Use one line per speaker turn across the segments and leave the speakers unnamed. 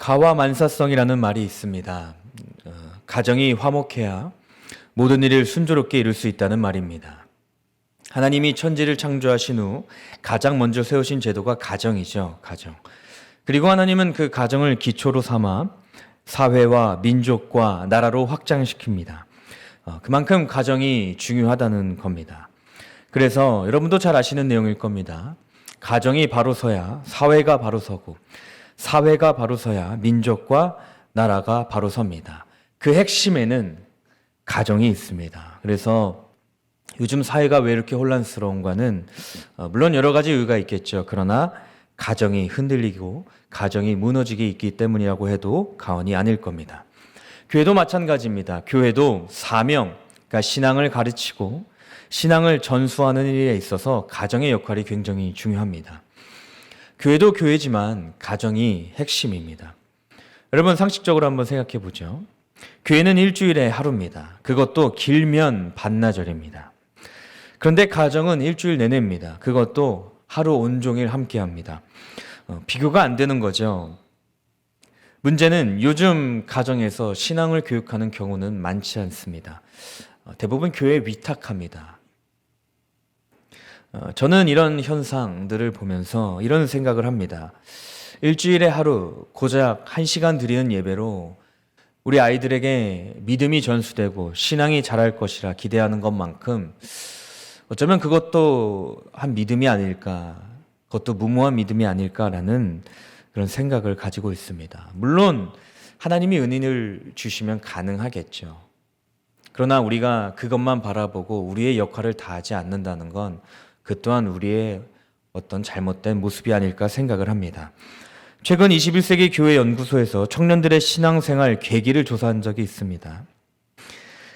가와만사성이라는 말이 있습니다. 가정이 화목해야 모든 일을 순조롭게 이룰 수 있다는 말입니다. 하나님이 천지를 창조하신 후 가장 먼저 세우신 제도가 가정이죠. 가정. 그리고 하나님은 그 가정을 기초로 삼아 사회와 민족과 나라로 확장시킵니다. 그만큼 가정이 중요하다는 겁니다. 그래서 여러분도 잘 아시는 내용일 겁니다. 가정이 바로 서야 사회가 바로 서고, 사회가 바로 서야 민족과 나라가 바로 섭니다. 그 핵심에는 가정이 있습니다. 그래서 요즘 사회가 왜 이렇게 혼란스러운가는 물론 여러 가지 이유가 있겠죠. 그러나 가정이 흔들리고 가정이 무너지게 있기 때문이라고 해도 과언이 아닐 겁니다. 교회도 마찬가지입니다. 교회도 사명, 그러니까 신앙을 가르치고 신앙을 전수하는 일에 있어서 가정의 역할이 굉장히 중요합니다. 교회도 교회지만 가정이 핵심입니다. 여러분 상식적으로 한번 생각해 보죠. 교회는 일주일에 하루입니다. 그것도 길면 반나절입니다. 그런데 가정은 일주일 내내입니다. 그것도 하루 온종일 함께합니다. 비교가 안 되는 거죠. 문제는 요즘 가정에서 신앙을 교육하는 경우는 많지 않습니다. 대부분 교회에 위탁합니다. 저는 이런 현상들을 보면서 이런 생각을 합니다. 일주일에 하루 고작 1시간 드리는 예배로 우리 아이들에게 믿음이 전수되고 신앙이 자랄 것이라 기대하는 것만큼 어쩌면 그것도 한 믿음이 아닐까, 그것도 무모한 믿음이 아닐까라는 그런 생각을 가지고 있습니다. 물론 하나님이 은혜를 주시면 가능하겠죠. 그러나 우리가 그것만 바라보고 우리의 역할을 다하지 않는다는 건 그 또한 우리의 어떤 잘못된 모습이 아닐까 생각을 합니다. 최근 21세기 교회 연구소에서 청년들의 신앙생활 계기를 조사한 적이 있습니다.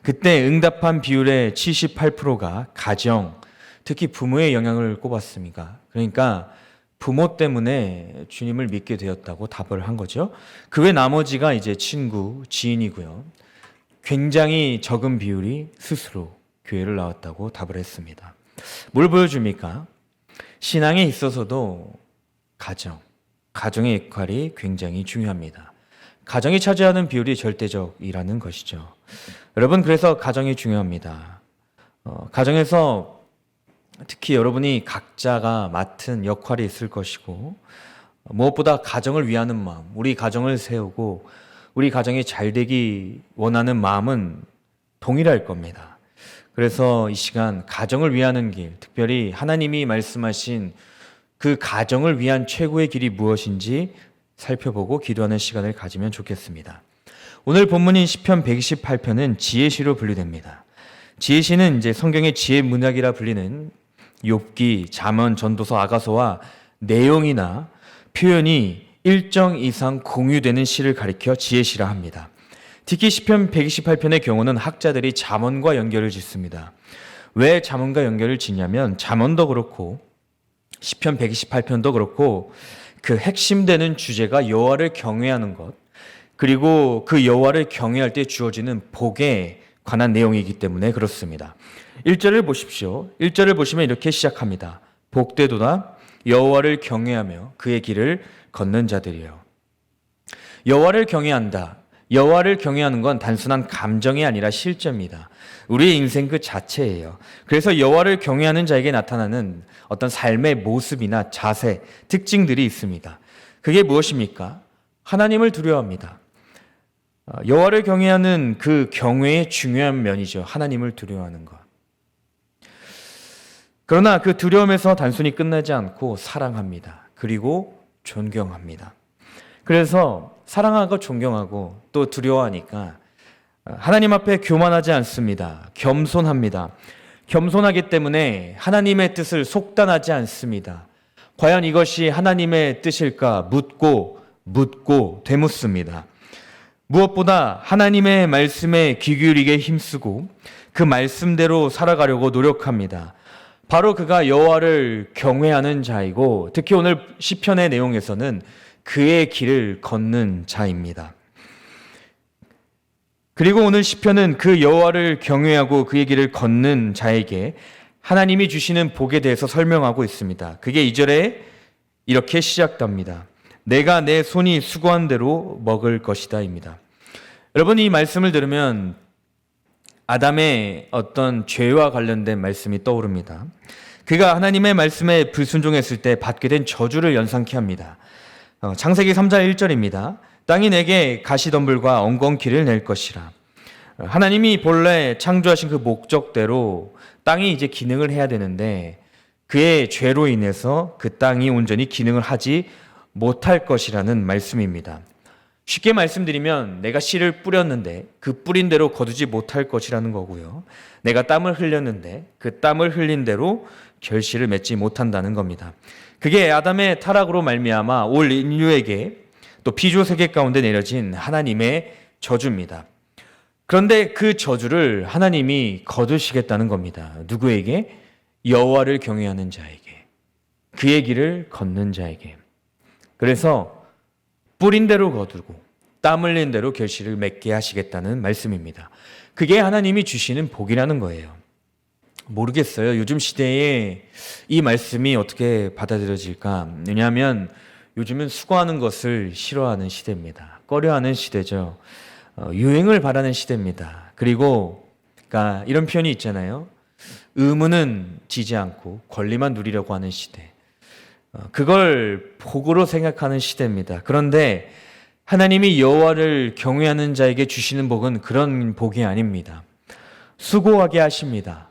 그때 응답한 비율의 78%가 가정, 특히 부모의 영향을 꼽았습니다. 그러니까 부모 때문에 주님을 믿게 되었다고 답을 한 거죠. 그 외 나머지가 이제 친구, 지인이고요. 굉장히 적은 비율이 스스로 교회를 나왔다고 답을 했습니다. 뭘 보여줍니까? 신앙에 있어서도 가정의 역할이 굉장히 중요합니다. 가정이 차지하는 비율이 절대적이라는 것이죠. 여러분, 그래서 가정이 중요합니다. 가정에서 특히 여러분이 각자가 맡은 역할이 있을 것이고, 무엇보다 가정을 위하는 마음, 우리 가정을 세우고 우리 가정이 잘 되기 원하는 마음은 동일할 겁니다. 그래서 이 시간 가정을 위하는 길, 특별히 하나님이 말씀하신 그 가정을 위한 최고의 길이 무엇인지 살펴보고 기도하는 시간을 가지면 좋겠습니다. 오늘 본문인 시편 128편은 지혜시로 분류됩니다. 지혜시는 이제 성경의 지혜 문학이라 불리는 욥기, 잠언, 전도서, 아가서와 내용이나 표현이 일정 이상 공유되는 시를 가리켜 지혜시라 합니다. 특히 시편 128편의 경우는 학자들이 잠언과 연결을 짓습니다. 왜 잠언과 연결을 짓냐면 잠언도 그렇고 시편 128편도 그렇고 그 핵심되는 주제가 여호와를 경외하는 것, 그리고 그 여호와를 경외할 때 주어지는 복에 관한 내용이기 때문에 그렇습니다. 1절을 보십시오. 1절을 보시면 이렇게 시작합니다. 복되도다 여호와를 경외하며 그의 길을 걷는 자들이요. 여호와를 경외한다. 여호와를 경외하는 건 단순한 감정이 아니라 실제입니다. 우리의 인생 그 자체예요. 그래서 여호와를 경외하는 자에게 나타나는 어떤 삶의 모습이나 자세, 특징들이 있습니다. 그게 무엇입니까? 하나님을 두려워합니다. 여호와를 경외하는 그 경외의 중요한 면이죠. 하나님을 두려워하는 것. 그러나 그 두려움에서 단순히 끝나지 않고 사랑합니다. 그리고 존경합니다. 그래서 사랑하고 존경하고 또 두려워하니까 하나님 앞에 교만하지 않습니다. 겸손합니다. 겸손하기 때문에 하나님의 뜻을 속단하지 않습니다. 과연 이것이 하나님의 뜻일까 묻고 되묻습니다. 무엇보다 하나님의 말씀에 귀 기울이게 힘쓰고 그 말씀대로 살아가려고 노력합니다. 바로 그가 여호와를 경외하는 자이고, 특히 오늘 시편의 내용에서는 그의 길을 걷는 자입니다. 그리고 오늘 시편은 그 여호와를 경외하고 그의 길을 걷는 자에게 하나님이 주시는 복에 대해서 설명하고 있습니다. 그게 2절에 이렇게 시작됩니다. 내가 내 손이 수고한 대로 먹을 것이다입니다. 여러분, 이 말씀을 들으면 아담의 어떤 죄와 관련된 말씀이 떠오릅니다. 그가 하나님의 말씀에 불순종했을 때 받게 된 저주를 연상케 합니다. 창세기 3장 1절입니다. 땅이 내게 가시덤불과 엉겅퀴를 낼 것이라. 하나님이 본래 창조하신 그 목적대로 땅이 이제 기능을 해야 되는데 그의 죄로 인해서 그 땅이 온전히 기능을 하지 못할 것이라는 말씀입니다. 쉽게 말씀드리면 내가 씨를 뿌렸는데 그 뿌린 대로 거두지 못할 것이라는 거고요. 내가 땀을 흘렸는데 그 땀을 흘린 대로 결실을 맺지 못한다는 겁니다. 그게 아담의 타락으로 말미암아 올 인류에게 또 피조 세계 가운데 내려진 하나님의 저주입니다. 그런데 그 저주를 하나님이 거두시겠다는 겁니다. 누구에게? 여호와를 경외하는 자에게, 그의 길을 걷는 자에게. 그래서 뿌린 대로 거두고 땀 흘린 대로 결실을 맺게 하시겠다는 말씀입니다. 그게 하나님이 주시는 복이라는 거예요. 모르겠어요. 요즘 시대에 이 말씀이 어떻게 받아들여질까? 왜냐하면 요즘은 수고하는 것을 싫어하는 시대입니다. 꺼려하는 시대죠. 유행을 바라는 시대입니다. 그리고 그러니까 이런 표현이 있잖아요. 의무는 지지 않고 권리만 누리려고 하는 시대. 그걸 복으로 생각하는 시대입니다. 그런데 하나님이 여호와를 경외하는 자에게 주시는 복은 그런 복이 아닙니다. 수고하게 하십니다.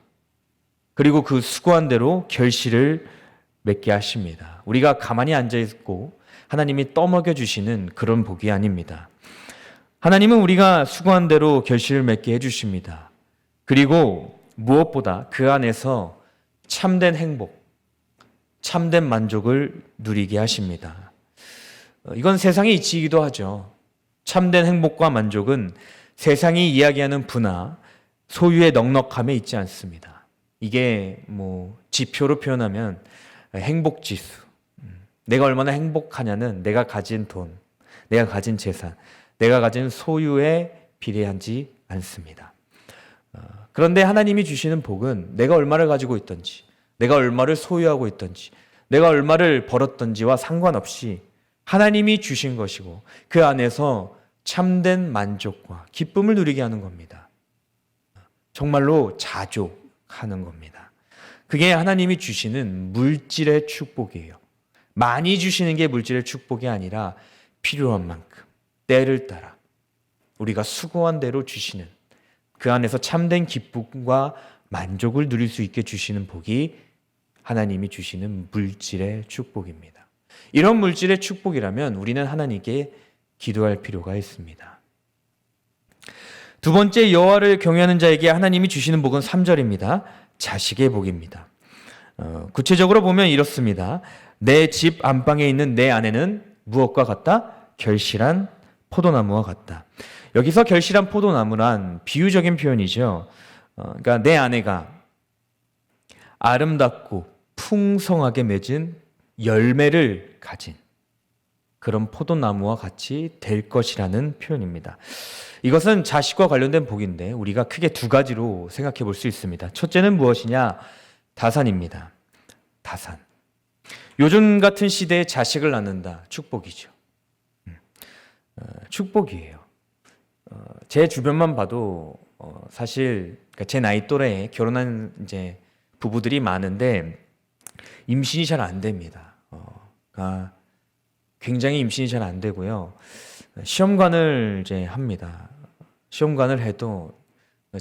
그리고 그 수고한 대로 결실을 맺게 하십니다. 우리가 가만히 앉아 있고 하나님이 떠먹여 주시는 그런 복이 아닙니다. 하나님은 우리가 수고한 대로 결실을 맺게 해주십니다. 그리고 무엇보다 그 안에서 참된 행복, 참된 만족을 누리게 하십니다. 이건 세상에 이치이기도 하죠. 참된 행복과 만족은 세상이 이야기하는 부나 소유의 넉넉함에 있지 않습니다. 이게 지표로 표현하면 행복지수. 내가 얼마나 행복하냐는 내가 가진 돈, 내가 가진 재산, 내가 가진 소유에 비례하지 않습니다. 그런데 하나님이 주시는 복은 내가 얼마를 가지고 있든지, 내가 얼마를 소유하고 있든지, 내가 얼마를 벌었든지와 상관없이 하나님이 주신 것이고 그 안에서 참된 만족과 기쁨을 누리게 하는 겁니다. 정말로 자족하는 겁니다. 그게 하나님이 주시는 물질의 축복이에요. 많이 주시는 게 물질의 축복이 아니라 필요한 만큼 때를 따라 우리가 수고한 대로 주시는 그 안에서 참된 기쁨과 만족을 누릴 수 있게 주시는 복이 하나님이 주시는 물질의 축복입니다. 이런 물질의 축복이라면 우리는 하나님께 기도할 필요가 있습니다. 두 번째, 여호와를 경외하는 자에게 하나님이 주시는 복은 3절입니다. 자식의 복입니다. 구체적으로 보면 이렇습니다. 내 집 안방에 있는 내 아내는 무엇과 같다? 결실한 포도나무와 같다. 여기서 결실한 포도나무란 비유적인 표현이죠. 그러니까 내 아내가 아름답고 풍성하게 맺은 열매를 가진 그런 포도나무와 같이 될 것이라는 표현입니다. 이것은 자식과 관련된 복인데 우리가 크게 두 가지로 생각해 볼 수 있습니다. 첫째는 무엇이냐? 다산입니다. 다산. 요즘 같은 시대에 자식을 낳는다. 축복이죠. 축복이에요. 제 주변만 봐도 사실 그러니까 제 나이 또래에 결혼한 이제 부부들이 많은데 임신이 잘 안 됩니다. 그러니까 굉장히 임신이 잘 안 되고요. 시험관을 이제 합니다. 시험관을 해도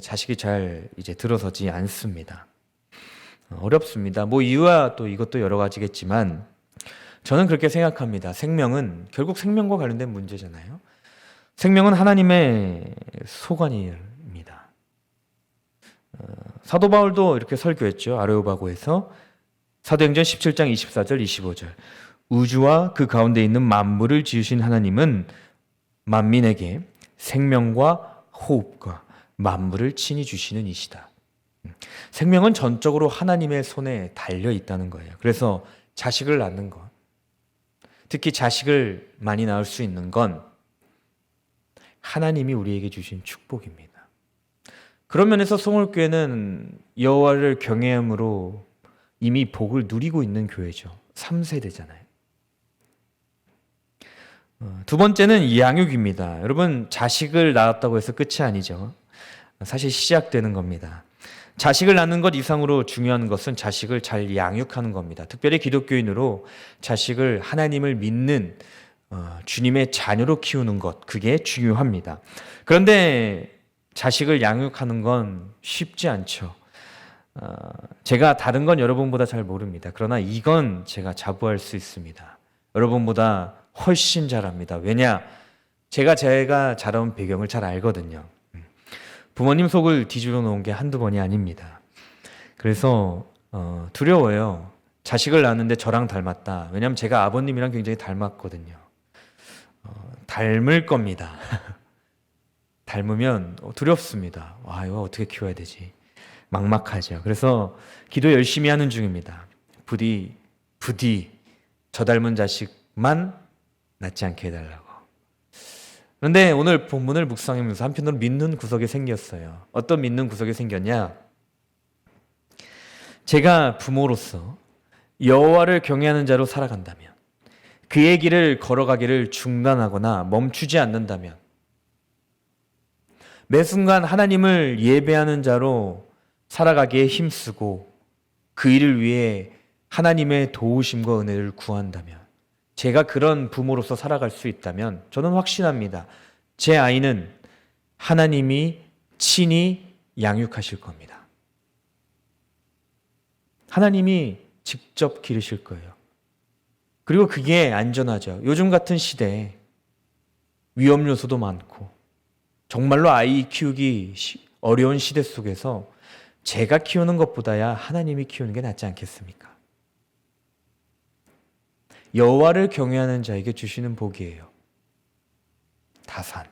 자식이 잘 이제 들어서지 않습니다. 어렵습니다. 이유와 또 이것도 여러 가지겠지만 저는 그렇게 생각합니다. 생명은 결국 생명과 관련된 문제잖아요. 생명은 하나님의 소관입니다. 사도 바울도 이렇게 설교했죠. 아레오바고에서 사도행전 17장 24절 25절 우주와 그 가운데 있는 만물을 지으신 하나님은 만민에게 생명과 호흡과 만물을 친히 주시는 이시다. 생명은 전적으로 하나님의 손에 달려 있다는 거예요. 그래서 자식을 낳는 것, 특히 자식을 많이 낳을 수 있는 건 하나님이 우리에게 주신 축복입니다. 그런 면에서 송월교회는 여호와를 경외함으로 이미 복을 누리고 있는 교회죠. 3세대잖아요. 두 번째는 양육입니다. 여러분, 자식을 낳았다고 해서 끝이 아니죠. 사실 시작되는 겁니다. 자식을 낳는 것 이상으로 중요한 것은 자식을 잘 양육하는 겁니다. 특별히 기독교인으로 자식을 하나님을 믿는 주님의 자녀로 키우는 것, 그게 중요합니다. 그런데 자식을 양육하는 건 쉽지 않죠. 제가 다른 건 여러분보다 잘 모릅니다. 그러나 이건 제가 자부할 수 있습니다. 여러분보다 훨씬 잘합니다. 왜냐? 제가 자라온 배경을 잘 알거든요. 부모님 속을 뒤집어 놓은 게 한두 번이 아닙니다. 그래서 두려워요. 자식을 낳았는데 저랑 닮았다. 왜냐하면 제가 아버님이랑 굉장히 닮았거든요. 닮을 겁니다. 닮으면 두렵습니다. 와, 이거 어떻게 키워야 되지? 막막하죠. 그래서 기도 열심히 하는 중입니다. 부디 저 닮은 자식만 낳지 않게 해달라고. 그런데 오늘 본문을 묵상하면서 한편으로 믿는 구석이 생겼어요. 어떤 믿는 구석이 생겼냐? 제가 부모로서 여호와를 경외하는 자로 살아간다면, 그의 길을 걸어가기를 중단하거나 멈추지 않는다면, 매 순간 하나님을 예배하는 자로 살아가기에 힘쓰고 그 일을 위해 하나님의 도우심과 은혜를 구한다면, 제가 그런 부모로서 살아갈 수 있다면 저는 확신합니다. 제 아이는 하나님이 친히 양육하실 겁니다. 하나님이 직접 기르실 거예요. 그리고 그게 안전하죠. 요즘 같은 시대에 위험 요소도 많고 정말로 아이 키우기 어려운 시대 속에서 제가 키우는 것보다야 하나님이 키우는 게 낫지 않겠습니까? 여호와를 경외하는 자에게 주시는 복이에요. 다산,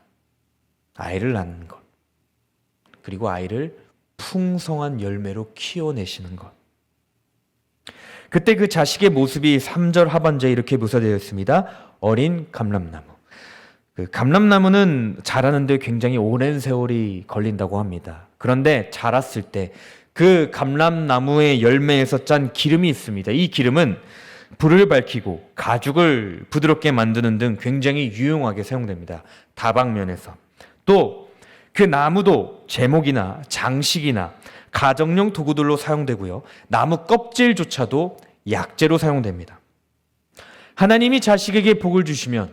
아이를 낳는 것, 그리고 아이를 풍성한 열매로 키워내시는 것. 그때 그 자식의 모습이 3절 하반절에 이렇게 묘사되어 있습니다. 어린 감람나무. 그 감람나무는 자라는데 굉장히 오랜 세월이 걸린다고 합니다. 그런데 자랐을 때 그 감람나무의 열매에서 짠 기름이 있습니다. 이 기름은 불을 밝히고 가죽을 부드럽게 만드는 등 굉장히 유용하게 사용됩니다. 다방면에서. 또 그 나무도 제목이나 장식이나 가정용 도구들로 사용되고요. 나무 껍질조차도 약재로 사용됩니다. 하나님이 자식에게 복을 주시면,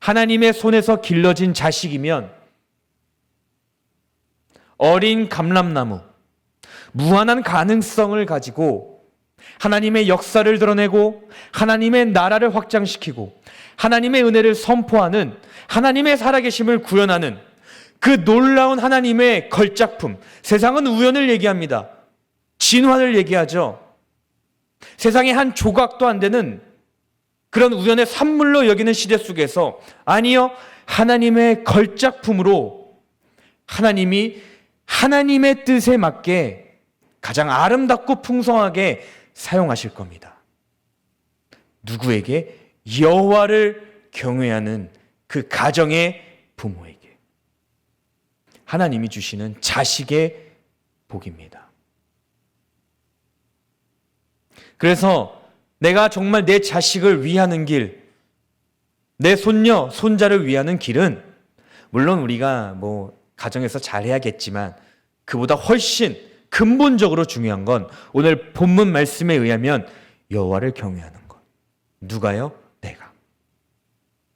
하나님의 손에서 길러진 자식이면 어린 감람나무, 무한한 가능성을 가지고 하나님의 역사를 드러내고 하나님의 나라를 확장시키고 하나님의 은혜를 선포하는, 하나님의 살아계심을 구현하는 그 놀라운 하나님의 걸작품. 세상은 우연을 얘기합니다. 진화를 얘기하죠. 세상의 한 조각도 안 되는 그런 우연의 산물로 여기는 시대 속에서, 아니요, 하나님의 걸작품으로 하나님이 하나님의 뜻에 맞게 가장 아름답고 풍성하게 사용하실 겁니다. 누구에게? 여호와를 경외하는 그 가정의 부모에게. 하나님이 주시는 자식의 복입니다. 그래서 내가 정말 내 자식을 위하는 길, 내 손녀, 손자를 위하는 길은, 물론 우리가 가정에서 잘해야겠지만 그보다 훨씬 근본적으로 중요한 건 오늘 본문 말씀에 의하면 여호와를 경외하는 것. 누가요? 내가.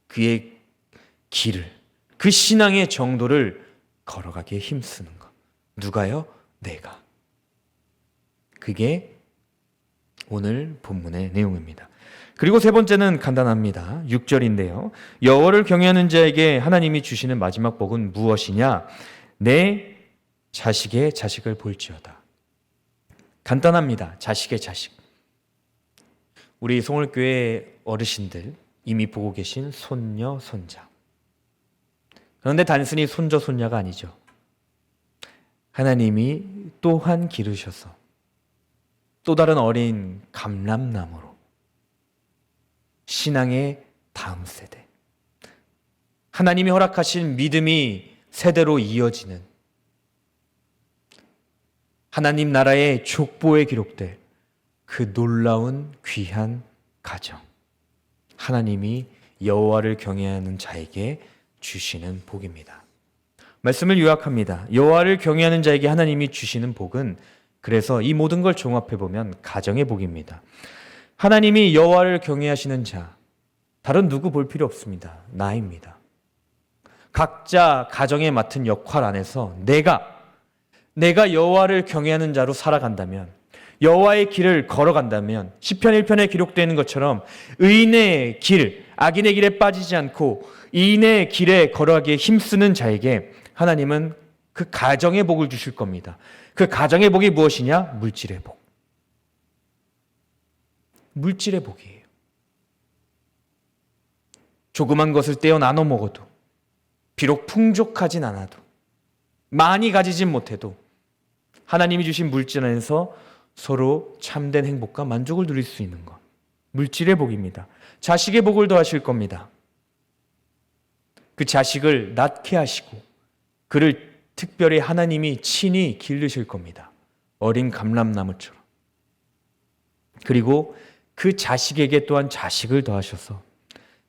그의 길을, 그 신앙의 정도를 걸어가기에 힘쓰는 것. 누가요? 내가. 그게 오늘 본문의 내용입니다. 그리고 세 번째는 간단합니다. 6절인데요. 여호와를 경외하는 자에게 하나님이 주시는 마지막 복은 무엇이냐? 내 자식의 자식을 볼지어다. 간단합니다. 자식의 자식. 우리 송월교회 어르신들 이미 보고 계신 손녀, 손자. 그런데 단순히 손자, 손녀가 아니죠. 하나님이 또한 기르셔서 또 다른 어린 감람나무로 신앙의 다음 세대, 하나님이 허락하신 믿음이 세대로 이어지는 하나님 나라의 족보에 기록될 그 놀라운 귀한 가정, 하나님이 여호와를 경외하는 자에게 주시는 복입니다. 말씀을 요약합니다. 여호와를 경외하는 자에게 하나님이 주시는 복은, 그래서 이 모든 걸 종합해 보면 가정의 복입니다. 하나님이 여호와를 경외하시는 자, 다른 누구 볼 필요 없습니다. 나입니다. 각자 가정에 맡은 역할 안에서 내가 여호와를 경외하는 자로 살아간다면, 여호와의 길을 걸어간다면, 시편 1편에 기록되는 것처럼 의인의 길, 악인의 길에 빠지지 않고 의인의 길에 걸어가기에 힘쓰는 자에게 하나님은 그 가정의 복을 주실 겁니다. 그 가정의 복이 무엇이냐? 물질의 복. 물질의 복이에요. 조그만 것을 떼어 나눠 먹어도, 비록 풍족하진 않아도, 많이 가지진 못해도 하나님이 주신 물질 안에서 서로 참된 행복과 만족을 누릴 수 있는 것, 물질의 복입니다. 자식의 복을 더하실 겁니다. 그 자식을 낳게 하시고 그를 특별히 하나님이 친히 기르실 겁니다. 어린 감람나무처럼. 그리고 그 자식에게 또한 자식을 더하셔서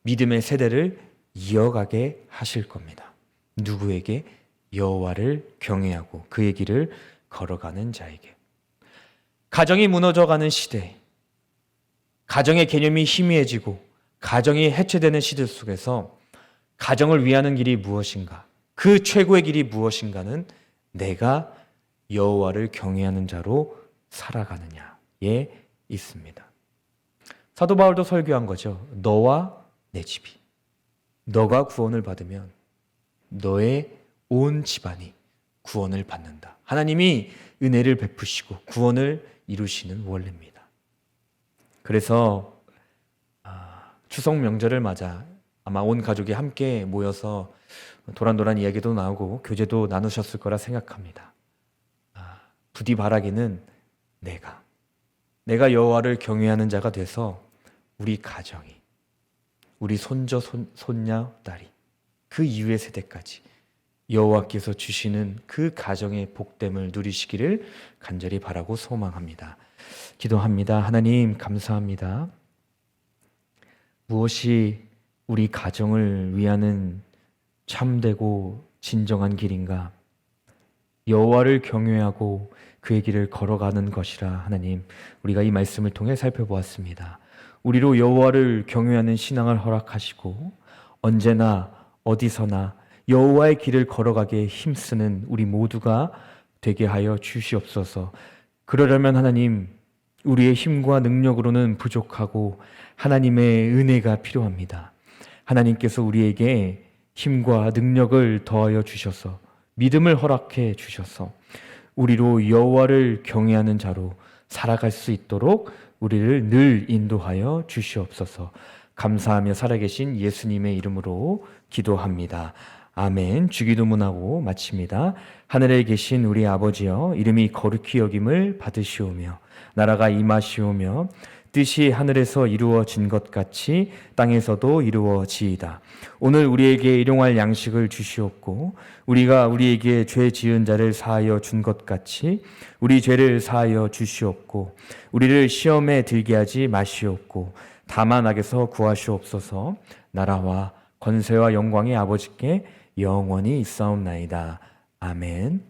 믿음의 세대를 이어가게 하실 겁니다. 누구에게? 여호와를 경외하고 그의 길을 걸어가는 자에게. 가정이 무너져가는 시대, 가정의 개념이 희미해지고 가정이 해체되는 시대 속에서 가정을 위하는 길이 무엇인가? 그 최고의 길이 무엇인가는 내가 여호와를 경외하는 자로 살아가느냐에 있습니다. 사도 바울도 설교한 거죠. 너와 내 집이. 너가 구원을 받으면 너의 온 집안이 구원을 받는다. 하나님이 은혜를 베푸시고 구원을 이루시는 원리입니다. 그래서 추석 명절을 맞아 아마 온 가족이 함께 모여서 도란도란 이야기도 나오고 교제도 나누셨을 거라 생각합니다. 부디 바라기는 내가 여호와를 경외하는 자가 돼서 우리 가정이, 우리 손자, 손녀, 딸이 그 이후의 세대까지 여호와께서 주시는 그 가정의 복됨을 누리시기를 간절히 바라고 소망합니다. 기도합니다. 하나님 감사합니다. 무엇이 우리 가정을 위하는 참되고 진정한 길인가? 여호와를 경외하고 그의 길을 걸어가는 것이라. 하나님, 우리가 이 말씀을 통해 살펴보았습니다. 우리로 여호와를 경외하는 신앙을 허락하시고 언제나 어디서나 여호와의 길을 걸어가기에 힘쓰는 우리 모두가 되게 하여 주시옵소서. 그러려면 하나님, 우리의 힘과 능력으로는 부족하고 하나님의 은혜가 필요합니다. 하나님께서 우리에게 힘과 능력을 더하여 주셔서 믿음을 허락해 주셔서 우리로 여호와를 경외하는 자로 살아갈 수 있도록 우리를 늘 인도하여 주시옵소서. 감사하며 살아계신 예수님의 이름으로 기도합니다. 아멘. 주기도문하고 마칩니다. 하늘에 계신 우리 아버지여, 이름이 거룩히 여김을 받으시오며 나라가 임하시오며 뜻이 하늘에서 이루어진 것 같이 땅에서도 이루어지이다. 오늘 우리에게 일용할 양식을 주시옵고 우리가 우리에게 죄 지은 자를 사하여 준 것 같이 우리 죄를 사하여 주시옵고 우리를 시험에 들게 하지 마시옵고 다만 악에서 구하시옵소서. 나라와 권세와 영광의 아버지께 영원히 있사옵나이다. 아멘.